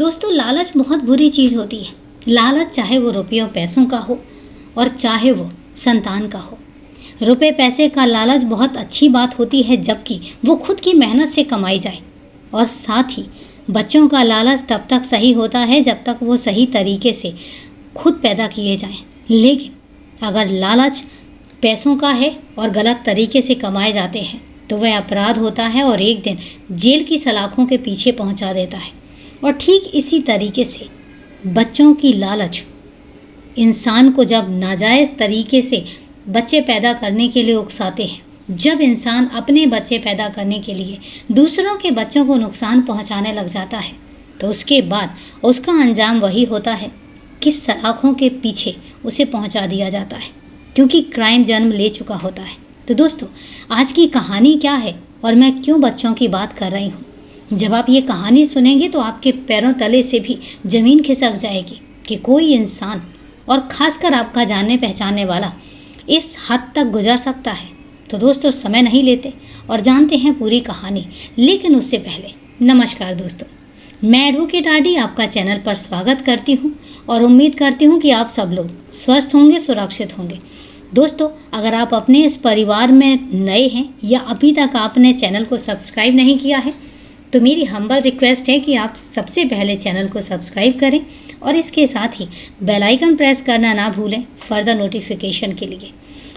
दोस्तों, लालच बहुत बुरी चीज़ होती है। लालच चाहे वो रुपयों पैसों का हो और चाहे वो संतान का हो। रुपए पैसे का लालच बहुत अच्छी बात होती है जबकि वो खुद की मेहनत से कमाई जाए। और साथ ही बच्चों का लालच तब तक सही होता है जब तक वो सही तरीके से खुद पैदा किए जाएं। लेकिन अगर लालच पैसों का है और गलत तरीके से कमाए जाते हैं तो वह अपराध होता है और एक दिन जेल की सलाखों के पीछे पहुंचा देता है। और ठीक इसी तरीके से बच्चों की लालच इंसान को जब नाजायज़ तरीके से बच्चे पैदा करने के लिए उकसाते हैं, जब इंसान अपने बच्चे पैदा करने के लिए दूसरों के बच्चों को नुकसान पहुंचाने लग जाता है, तो उसके बाद उसका अंजाम वही होता है कि सलाखों के पीछे उसे पहुंचा दिया जाता है, क्योंकि क्राइम जन्म ले चुका होता है। तो दोस्तों, आज की कहानी क्या है और मैं क्यों बच्चों की बात कर रही हूँ? जब आप ये कहानी सुनेंगे तो आपके पैरों तले से भी ज़मीन खिसक जाएगी कि कोई इंसान, और ख़ासकर आपका जानने पहचानने वाला, इस हद तक गुजर सकता है। तो दोस्तों, समय नहीं लेते और जानते हैं पूरी कहानी। लेकिन उससे पहले नमस्कार दोस्तों, मैं एडवोकेट आरडी आपका चैनल पर स्वागत करती हूँ और उम्मीद करती हूँ कि आप सब लोग स्वस्थ होंगे, सुरक्षित होंगे। दोस्तों, अगर आप अपने इस परिवार में नए हैं या अभी तक आपने चैनल को सब्सक्राइब नहीं किया है तो मेरी हम्बल रिक्वेस्ट है कि आप सबसे पहले चैनल को सब्सक्राइब करें और इसके साथ ही बेल आइकन प्रेस करना ना भूलें फर्दर नोटिफिकेशन के लिए।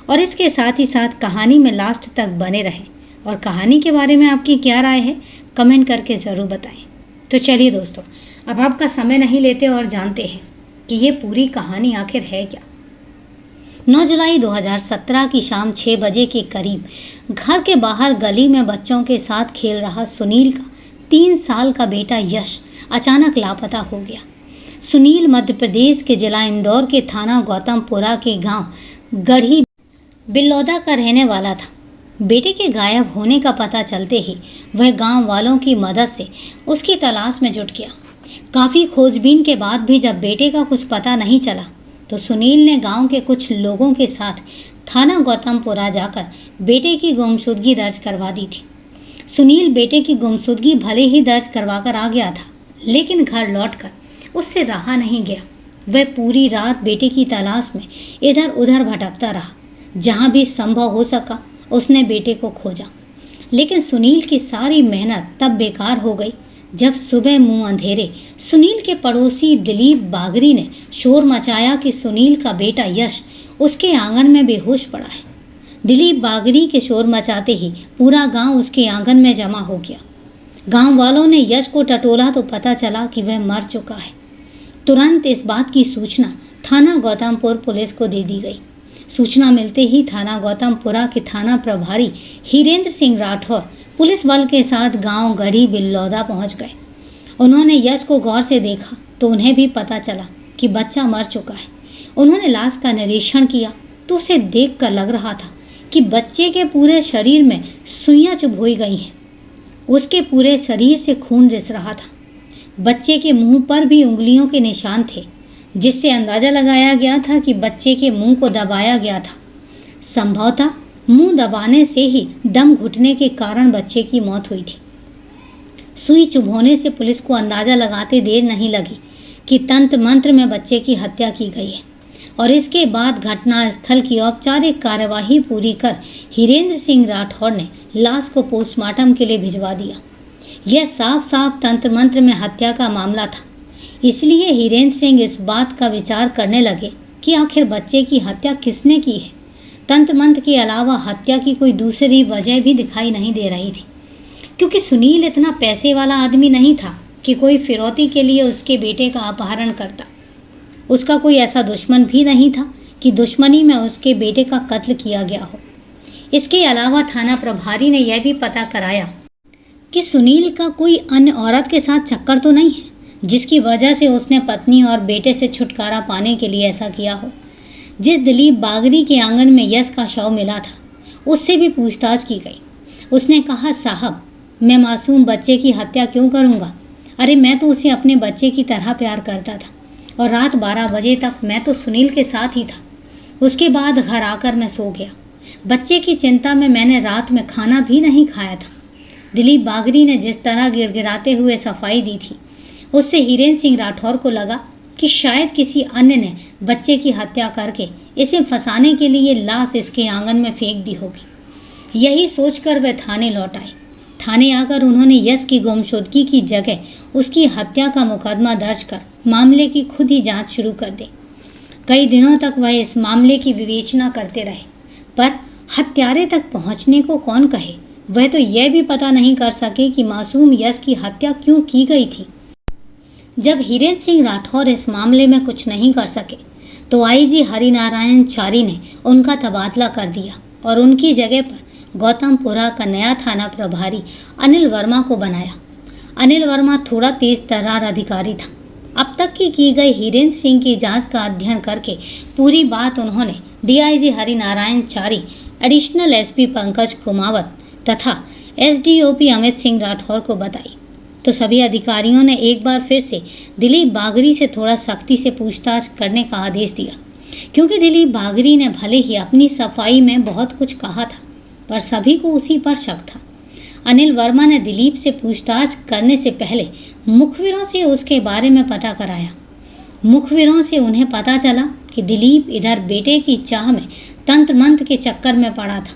और इसके साथ ही साथ कहानी में लास्ट तक बने रहें और कहानी के बारे में आपकी क्या राय है कमेंट करके ज़रूर बताएं। तो चलिए दोस्तों, अब आपका समय नहीं लेते और जानते हैं कि ये पूरी कहानी आखिर है क्या। 9 जुलाई 2017 की शाम 6 बजे के करीब घर के बाहर गली में बच्चों के साथ खेल रहा सुनील का 3 साल का बेटा यश अचानक लापता हो गया। सुनील मध्य प्रदेश के जिला इंदौर के थाना गौतमपुरा के गांव गढ़ी बिल्लौदा का रहने वाला था। बेटे के गायब होने का पता चलते ही वह गांव वालों की मदद से उसकी तलाश में जुट गया। काफ़ी खोजबीन के बाद भी जब बेटे का कुछ पता नहीं चला तो सुनील ने गांव के कुछ लोगों के साथ थाना गौतमपुरा जाकर बेटे की गुमशुदगी दर्ज करवा दी थी। सुनील बेटे की गुमशुदगी भले ही दर्ज करवाकर आ गया था, लेकिन घर लौटकर उससे रहा नहीं गया। वह पूरी रात बेटे की तलाश में इधर उधर भटकता रहा। जहाँ भी संभव हो सका उसने बेटे को खोजा, लेकिन सुनील की सारी मेहनत तब बेकार हो गई जब सुबह मुंह अंधेरे सुनील के पड़ोसी दिलीप बागरी ने शोर मचाया कि सुनील का बेटा यश उसके आंगन में बेहोश पड़ा है। दिलीप बागरी के शोर मचाते ही पूरा गांव उसके आंगन में जमा हो गया। गांव वालों ने यश को टटोला तो पता चला कि वह मर चुका है। तुरंत इस बात की सूचना थाना गौतमपुर पुलिस को दे दी गई। सूचना मिलते ही थाना गौतमपुरा के थाना प्रभारी हीरेंद्र सिंह राठौर पुलिस बल के साथ गांव गढ़ी बिल्लौदा पहुंच गए। उन्होंने यश को गौर से देखा तो उन्हें भी पता चला कि बच्चा मर चुका है। उन्होंने लाश का निरीक्षण किया तो उसे देखकर लग रहा था कि बच्चे के पूरे शरीर में सुइयां चुभोई गई हैं। उसके पूरे शरीर से खून रिस रहा था। बच्चे के मुंह पर भी उंगलियों के निशान थे, जिससे अंदाज़ा लगाया गया था कि बच्चे के मुंह को दबाया गया था। संभवतः मुंह दबाने से ही दम घुटने के कारण बच्चे की मौत हुई थी। सुई चुभोने से पुलिस को अंदाज़ा लगाते देर नहीं लगी कि तंत्र मंत्र में बच्चे की हत्या की गई है। और इसके बाद घटनास्थल की औपचारिक कार्यवाही पूरी कर हीरेंद्र सिंह राठौर ने लाश को पोस्टमार्टम के लिए भिजवा दिया। यह साफ साफ तंत्र मंत्र में हत्या का मामला था। इसलिए हीरेंद्र सिंह इस बात का विचार करने लगे कि आखिर बच्चे की हत्या किसने की है। तंत्र मंत्र के अलावा हत्या की कोई दूसरी वजह भी दिखाई नहीं दे रही थी, क्योंकि सुनील इतना पैसे वाला आदमी नहीं था कि कोई फिरौती के लिए उसके बेटे का अपहरण करता। उसका कोई ऐसा दुश्मन भी नहीं था कि दुश्मनी में उसके बेटे का कत्ल किया गया हो। इसके अलावा थाना प्रभारी ने यह भी पता कराया कि सुनील का कोई अन्य औरत के साथ चक्कर तो नहीं है, जिसकी वजह से उसने पत्नी और बेटे से छुटकारा पाने के लिए ऐसा किया हो। जिस दिलीप बागरी के आंगन में यश का शव मिला था, उससे भी पूछताछ की गई। उसने कहा, साहब, मैं मासूम बच्चे की हत्या क्यों करूँगा? अरे मैं तो उसे अपने बच्चे की तरह प्यार करता था और रात 12 बजे तक मैं तो सुनील के साथ ही था। उसके बाद घर आकर मैं सो गया। बच्चे की चिंता में मैंने रात में खाना भी नहीं खाया था। दिलीप बागरी ने जिस तरह गिड़गिड़ाते हुए सफाई दी थी, उससे हीरेन्द्र सिंह राठौर को लगा कि शायद किसी अन्य ने बच्चे की हत्या करके इसे फंसाने के लिए लाश इसके आंगन में फेंक दी होगी। यही सोचकर वह थाने लौट आए। थाने आकर उन्होंने यश की गुमशुदगी की जगह उसकी हत्या का मुकदमा दर्ज कर मामले की खुद ही जांच शुरू कर दी। कई दिनों तक वह इस मामले की विवेचना करते रहे, पर हत्यारे तक पहुंचने को कौन कहे। वह तो यह भी पता नहीं कर सके कि मासूम यश की हत्या क्यों की गई थी। जब हीरेन्द्र सिंह राठौर इस मामले में कुछ नहीं कर सके तो आईजी हरिनारायण चारी ने उनका तबादला कर दिया और उनकी जगह पर गौतमपुरा का नया थाना प्रभारी अनिल वर्मा को बनाया। अनिल वर्मा थोड़ा तेज तर्रार अधिकारी था। अब तक की गई हीरेन्द्र सिंह की जांच का अध्ययन करके पूरी बात उन्होंने DIG Harinarayan Chari, additional SP Pankaj Kumawat तथा एसडीओपी अमित सिंह राठौर को बताई। तो सभी अधिकारियों ने एक बार फिर से दिलीप बागरी से थोड़ा सख्ती से पूछताछ करने का आदेश दिया, क्योंकि दिलीप बागरी ने भले ही अपनी सफाई में बहुत कुछ कहा था, पर सभी को उसी पर शक था। अनिल वर्मा ने दिलीप से पूछताछ करने से पहले मुखबिरों से उसके बारे में पता कराया। मुखबिरों से उन्हें पता चला कि दिलीप इधर बेटे की चाह में तंत्र मंत्र के चक्कर में पड़ा था।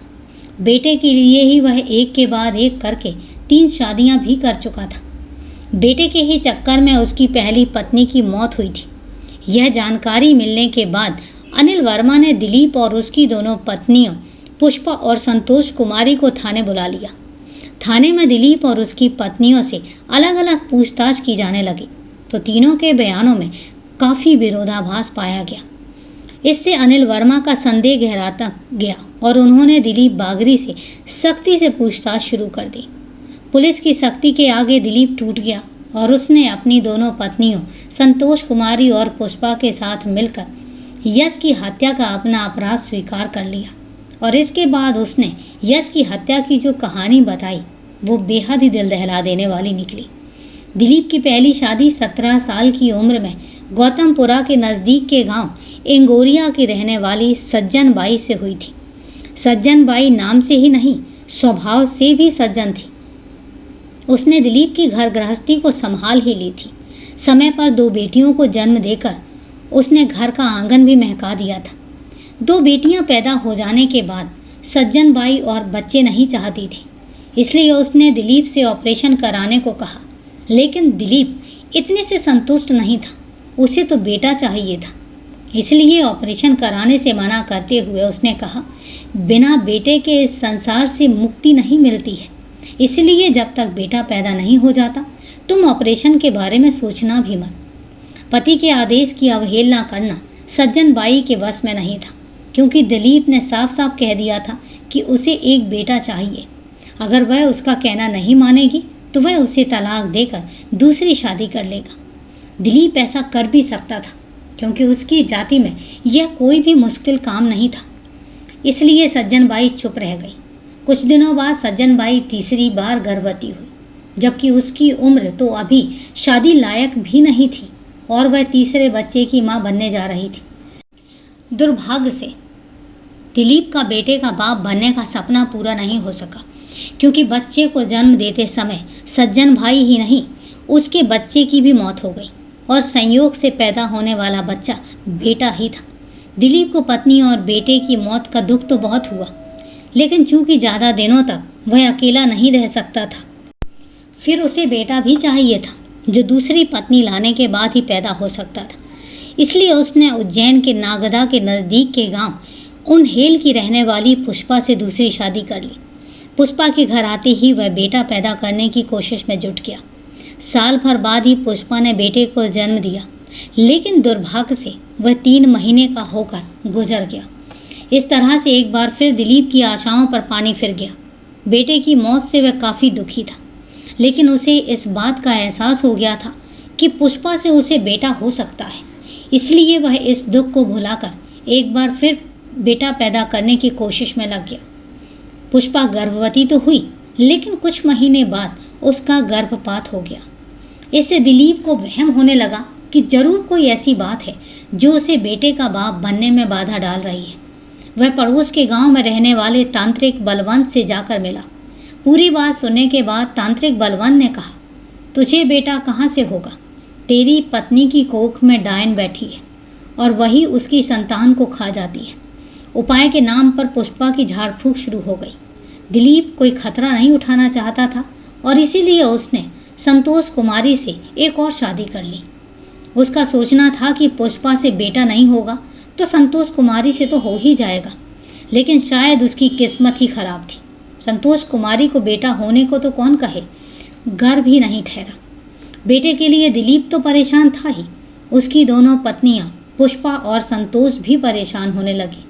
बेटे के लिए ही वह एक के बाद एक करके 3 शादियां भी कर चुका था। बेटे के ही चक्कर में उसकी पहली पत्नी की मौत हुई थी। यह जानकारी मिलने के बाद अनिल वर्मा ने दिलीप और उसकी दोनों पत्नियों पुष्पा और संतोष कुमारी को थाने बुला लिया। थाने में दिलीप और उसकी पत्नियों से अलग अलग पूछताछ की जाने लगी तो तीनों के बयानों में काफ़ी विरोधाभास पाया गया। इससे अनिल वर्मा का संदेह गहराता गया और उन्होंने दिलीप बागरी से सख्ती से पूछताछ शुरू कर दी। पुलिस की सख्ती के आगे दिलीप टूट गया और उसने अपनी दोनों पत्नियों संतोष कुमारी और पुष्पा के साथ मिलकर यश की हत्या का अपना अपराध स्वीकार कर लिया। और इसके बाद उसने यश की हत्या की जो कहानी बताई वो बेहद ही दिल दहला देने वाली निकली। दिलीप की पहली शादी 17 साल की उम्र में गौतमपुरा के नज़दीक के गांव इंगोरिया की रहने वाली सज्जन बाई से हुई थी। सज्जन बाई नाम से ही नहीं, स्वभाव से भी सज्जन थी। उसने दिलीप की घर गृहस्थी को संभाल ही ली थी। समय पर 2 बेटियों को जन्म देकर उसने घर का आंगन भी महका दिया था। 2 बेटियां पैदा हो जाने के बाद सज्जन बाई और बच्चे नहीं चाहती थी, इसलिए उसने दिलीप से ऑपरेशन कराने को कहा। लेकिन दिलीप इतने से संतुष्ट नहीं था, उसे तो बेटा चाहिए था। इसलिए ऑपरेशन कराने से मना करते हुए उसने कहा, बिना बेटे के इस संसार से मुक्ति नहीं मिलती है, इसलिए जब तक बेटा पैदा नहीं हो जाता तुम ऑपरेशन के बारे में सोचना भी मत। पति के आदेश की अवहेलना करना सज्जन बाई के वश में नहीं था, क्योंकि दिलीप ने साफ साफ कह दिया था कि उसे एक बेटा चाहिए। अगर वह उसका कहना नहीं मानेगी तो वह उसे तलाक देकर दूसरी शादी कर लेगा। दिलीप ऐसा कर भी सकता था, क्योंकि उसकी जाति में यह कोई भी मुश्किल काम नहीं था। इसलिए सज्जन बाई चुप रह गई। कुछ दिनों बाद सज्जन बाई तीसरी बार गर्भवती हुई, जबकि उसकी उम्र तो अभी शादी लायक भी नहीं थी और वह तीसरे बच्चे की मां बनने जा रही थी। दुर्भाग्य से दिलीप का बेटे का बाप बनने का सपना पूरा नहीं हो सका, क्योंकि बच्चे को जन्म देते समय सज्जन भाई ही नहीं, उसके बच्चे की भी मौत हो गई और संयोग से पैदा होने वाला बच्चा बेटा ही था। दिलीप को पत्नी और बेटे की मौत का दुख तो बहुत हुआ, लेकिन चूंकि ज़्यादा दिनों तक वह अकेला नहीं रह सकता था, फिर उसे बेटा भी चाहिए था, जो दूसरी पत्नी लाने के बाद ही पैदा हो सकता था। इसलिए उसने उज्जैन के नागदा के नज़दीक के गांव उनहेल की रहने वाली पुष्पा से दूसरी शादी कर ली। पुष्पा के घर आते ही वह बेटा पैदा करने की कोशिश में जुट गया। साल भर बाद ही पुष्पा ने बेटे को जन्म दिया, लेकिन दुर्भाग्य से वह 3 महीने का होकर गुजर गया। इस तरह से एक बार फिर दिलीप की आशाओं पर पानी फिर गया। बेटे की मौत से वह काफ़ी दुखी था, लेकिन उसे इस बात का एहसास हो गया था कि पुष्पा से उसे बेटा हो सकता है। इसलिए वह इस दुख को भुलाकर एक बार फिर बेटा पैदा करने की कोशिश में लग गया। पुष्पा गर्भवती तो हुई, लेकिन कुछ महीने बाद उसका गर्भपात हो गया। इससे दिलीप को वहम होने लगा कि जरूर कोई ऐसी बात है जो उसे बेटे का बाप बनने में बाधा डाल रही है। वह पड़ोस के गांव में रहने वाले तांत्रिक बलवंत से जाकर मिला। पूरी बात सुनने के बाद तांत्रिक बलवंत ने कहा, तुझे बेटा कहाँ से होगा? तेरी पत्नी की कोख में डायन बैठी है और वही उसकी संतान को खा जाती है। उपाय के नाम पर पुष्पा की झाड़ फूंक शुरू हो गई। दिलीप कोई खतरा नहीं उठाना चाहता था और इसीलिए उसने संतोष कुमारी से एक और शादी कर ली। उसका सोचना था कि पुष्पा से बेटा नहीं होगा तो संतोष कुमारी से तो हो ही जाएगा, लेकिन शायद उसकी किस्मत ही खराब थी। संतोष कुमारी को बेटा होने को तो कौन कहे, गर्भ ही नहीं ठहरा। बेटे के लिए दिलीप तो परेशान था ही, उसकी दोनों पत्नियां पुष्पा और संतोष भी परेशान होने लगी।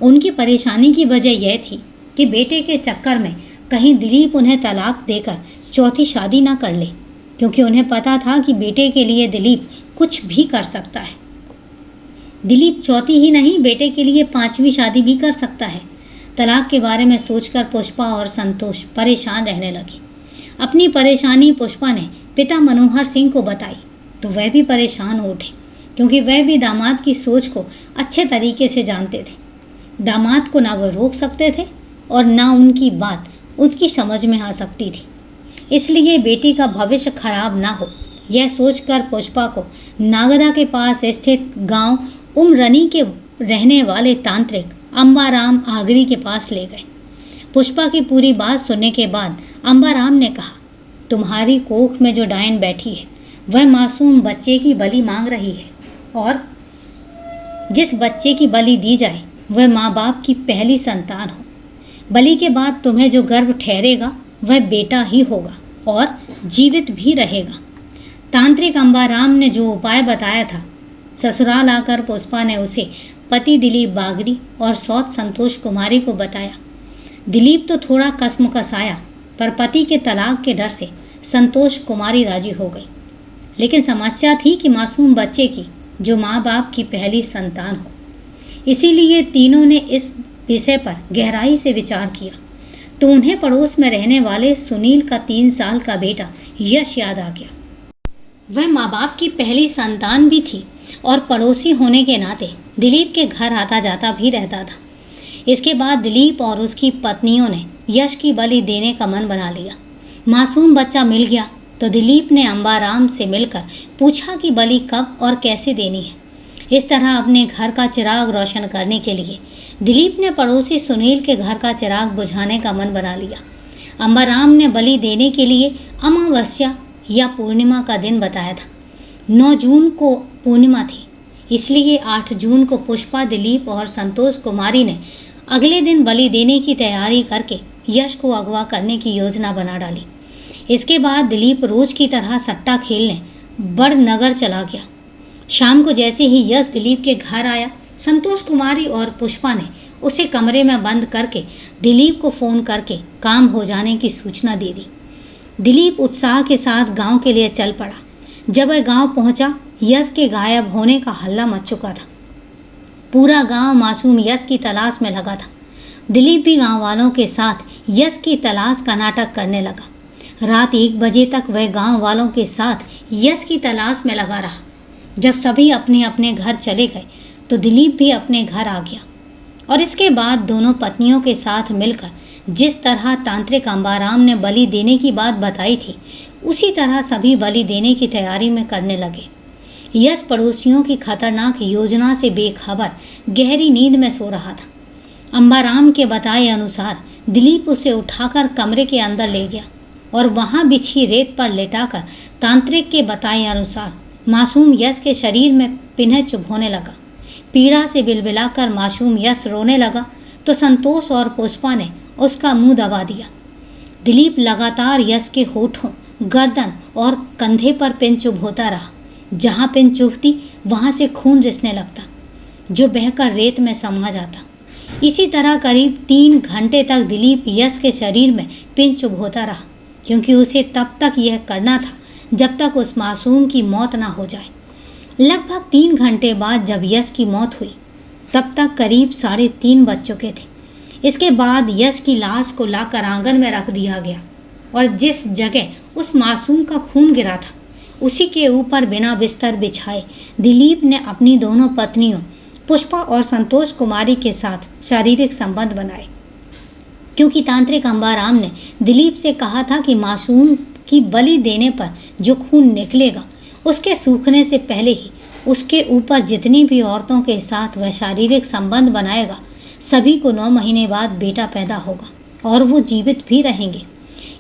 उनकी परेशानी की वजह यह थी कि बेटे के चक्कर में कहीं दिलीप उन्हें तलाक देकर चौथी शादी ना कर ले, क्योंकि उन्हें पता था कि बेटे के लिए दिलीप कुछ भी कर सकता है। दिलीप चौथी ही नहीं, बेटे के लिए 5वीं शादी भी कर सकता है। तलाक के बारे में सोचकर पुष्पा और संतोष परेशान रहने लगे। अपनी परेशानी पुष्पा ने पिता मनोहर सिंह को बताई तो वह भी परेशान हो उठे, क्योंकि वह भी दामाद की सोच को अच्छे तरीके से जानते थे। दामाद को ना वो रोक सकते थे और ना उनकी बात उनकी समझ में आ सकती थी। इसलिए बेटी का भविष्य खराब ना हो, यह सोचकर पुष्पा को नागदा के पास स्थित गांव उमरनी के रहने वाले तांत्रिक अंबाराम आगरी के पास ले गए। पुष्पा की पूरी बात सुनने के बाद अंबाराम ने कहा, तुम्हारी कोख में जो डायन बैठी है वह मासूम बच्चे की बलि मांग रही है, और जिस बच्चे की बलि दी जाए वह माँ बाप की पहली संतान हो। बलि के बाद तुम्हें जो गर्भ ठहरेगा वह बेटा ही होगा और जीवित भी रहेगा। तांत्रिक अंबाराम ने जो उपाय बताया था, ससुराल आकर पुष्पा ने उसे पति दिलीप बागड़ी और सौत संतोष कुमारी को बताया। दिलीप तो थोड़ा कसमकस आया, पर पति के तलाक के डर से संतोष कुमारी राजी हो गई। लेकिन समस्या थी कि मासूम बच्चे की जो माँ बाप की पहली संतान हो। इसीलिए तीनों ने इस विषय पर गहराई से विचार किया तो उन्हें पड़ोस में रहने वाले सुनील का 3 साल का बेटा यश याद आ गया। वह माँ बाप की पहली संतान भी थी और पड़ोसी होने के नाते दिलीप के घर आता जाता भी रहता था। इसके बाद दिलीप और उसकी पत्नियों ने यश की बलि देने का मन बना लिया। मासूम बच्चा मिल गया तो दिलीप ने अंबाराम से मिलकर पूछा कि बलि कब और कैसे देनी है। इस तरह अपने घर का चिराग रोशन करने के लिए दिलीप ने पड़ोसी सुनील के घर का चिराग बुझाने का मन बना लिया। अंबाराम ने बलि देने के लिए अमावस्या या पूर्णिमा का दिन बताया था। 9 जून को पूर्णिमा थी, इसलिए 8 जून को पुष्पा, दिलीप और संतोष कुमारी ने अगले दिन बलि देने की तैयारी करके यश को अगवा करने की योजना बना डाली। इसके बाद दिलीप रोज की तरह सट्टा खेलने बड़नगर चला गया। शाम को जैसे ही यश दिलीप के घर आया, संतोष कुमारी और पुष्पा ने उसे कमरे में बंद करके दिलीप को फ़ोन करके काम हो जाने की सूचना दे दी। दिलीप उत्साह के साथ गांव के लिए चल पड़ा। जब वह गांव पहुंचा, यश के गायब होने का हल्ला मच चुका था। पूरा गांव मासूम यश की तलाश में लगा था। दिलीप भी गांव वालों के साथ यश की तलाश का नाटक करने लगा। रात 1 बजे तक वह गांव वालों के साथ यश की तलाश में लगा रहा। जब सभी अपने अपने घर चले गए तो दिलीप भी अपने घर आ गया और इसके बाद दोनों पत्नियों के साथ मिलकर जिस तरह तांत्रिक अंबाराम ने बलि देने की बात बताई थी, उसी तरह सभी बलि देने की तैयारी में करने लगे। यश पड़ोसियों की खतरनाक योजना से बेखबर गहरी नींद में सो रहा था। अंबाराम के बताए अनुसार दिलीप उसे उठाकर कमरे के अंदर ले गया और वहां बिछी रेत पर लेटाकर तांत्रिक के बताए अनुसार मासूम यश के शरीर में पिन्ह चुभोने लगा। पीड़ा से बिलबिलाकर मासूम यश रोने लगा तो संतोष और पुष्पा ने उसका मुंह दबा दिया। दिलीप लगातार यश के होठों, गर्दन और कंधे पर पिन चुभोता रहा। जहाँ पिन चुभती वहाँ से खून रिसने लगता, जो बहकर रेत में समा जाता। इसी तरह करीब 3 घंटे तक दिलीप यश के शरीर में पिन चुभोता रहा, क्योंकि उसे तब तक यह करना था जब तक उस मासूम की मौत ना हो जाए। लगभग 3 घंटे बाद जब यश की मौत हुई, तब तक करीब 3:30 बज चुके थे। इसके बाद यश की लाश को लाकर आंगन में रख दिया गया और जिस जगह उस मासूम का खून गिरा था, उसी के ऊपर बिना बिस्तर बिछाए दिलीप ने अपनी दोनों पत्नियों पुष्पा और संतोष कुमारी के साथ शारीरिक संबंध बनाए, क्योंकि तांत्रिक अंबाराम ने दिलीप से कहा था कि मासूम की बलि देने पर जो खून निकलेगा उसके सूखने से पहले ही उसके ऊपर जितनी भी औरतों के साथ वह शारीरिक संबंध बनाएगा, सभी को 9 महीने बाद बेटा पैदा होगा और वो जीवित भी रहेंगे।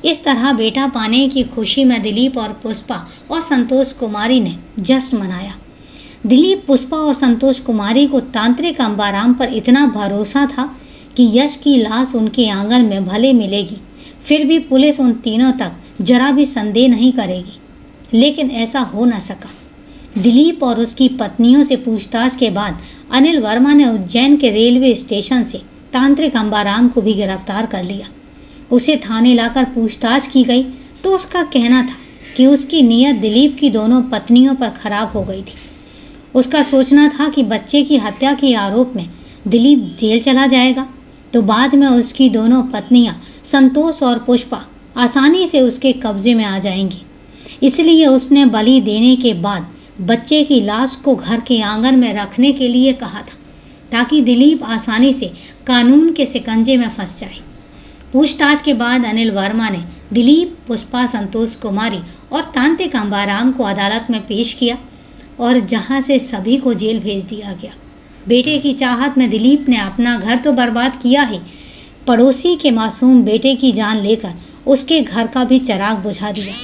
इस तरह बेटा पाने की खुशी में दिलीप और पुष्पा और संतोष कुमारी ने जश्न मनाया। दिलीप, पुष्पा और संतोष कुमारी को तांत्रिक अंबाराम पर इतना भरोसा था कि यश की लाश उनके आंगन में भले मिलेगी, फिर भी पुलिस उन तीनों तक जरा भी संदेह नहीं करेगी। लेकिन ऐसा हो न सका। दिलीप और उसकी पत्नियों से पूछताछ के बाद अनिल वर्मा ने उज्जैन के रेलवे स्टेशन से तांत्रिक अंबाराम को भी गिरफ्तार कर लिया। उसे थाने लाकर पूछताछ की गई तो उसका कहना था कि उसकी नीयत दिलीप की दोनों पत्नियों पर खराब हो गई थी। उसका सोचना था कि बच्चे की हत्या के आरोप में दिलीप जेल चला जाएगा तो बाद में उसकी दोनों पत्नियां संतोष और पुष्पा आसानी से उसके कब्जे में आ जाएंगी। इसलिए उसने बलि देने के बाद बच्चे की लाश को घर के आंगन में रखने के लिए कहा था, ताकि दिलीप आसानी से कानून के शिकंजे में फंस जाए। पूछताछ के बाद अनिल वर्मा ने दिलीप, पुष्पा, संतोष कुमारी और तांत्रिक अंबाराम को अदालत में पेश किया और जहां से सभी को जेल भेज दिया गया। बेटे की चाहत में दिलीप ने अपना घर तो बर्बाद किया ही, पड़ोसी के मासूम बेटे की जान लेकर उसके घर का भी चिराग बुझा दिया।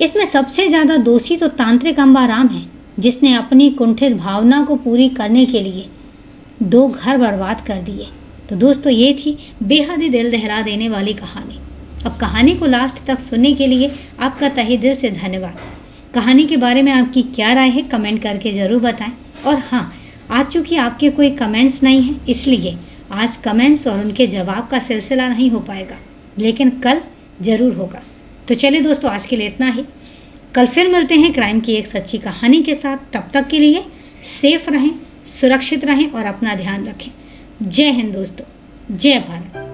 इसमें सबसे ज़्यादा दोषी तो तांत्रिक अंबाराम है, जिसने अपनी कुंठित भावना को पूरी करने के लिए 2 घर बर्बाद कर दिए। तो दोस्तों, ये थी बेहद ही दिल दहला देने वाली कहानी। अब कहानी को लास्ट तक सुनने के लिए आपका तहे दिल से धन्यवाद। कहानी के बारे में आपकी क्या राय है, कमेंट करके ज़रूर बताएं। और हाँ, आज चूँकि आपके कोई कमेंट्स नहीं हैं, इसलिए आज कमेंट्स और उनके जवाब का सिलसिला नहीं हो पाएगा, लेकिन कल ज़रूर होगा। तो चलिए दोस्तों, आज के लिए इतना ही। कल फिर मिलते हैं क्राइम की एक सच्ची कहानी के साथ। तब तक के लिए सेफ रहें, सुरक्षित रहें और अपना ध्यान रखें। जय हिंद दोस्तों, जय भारत।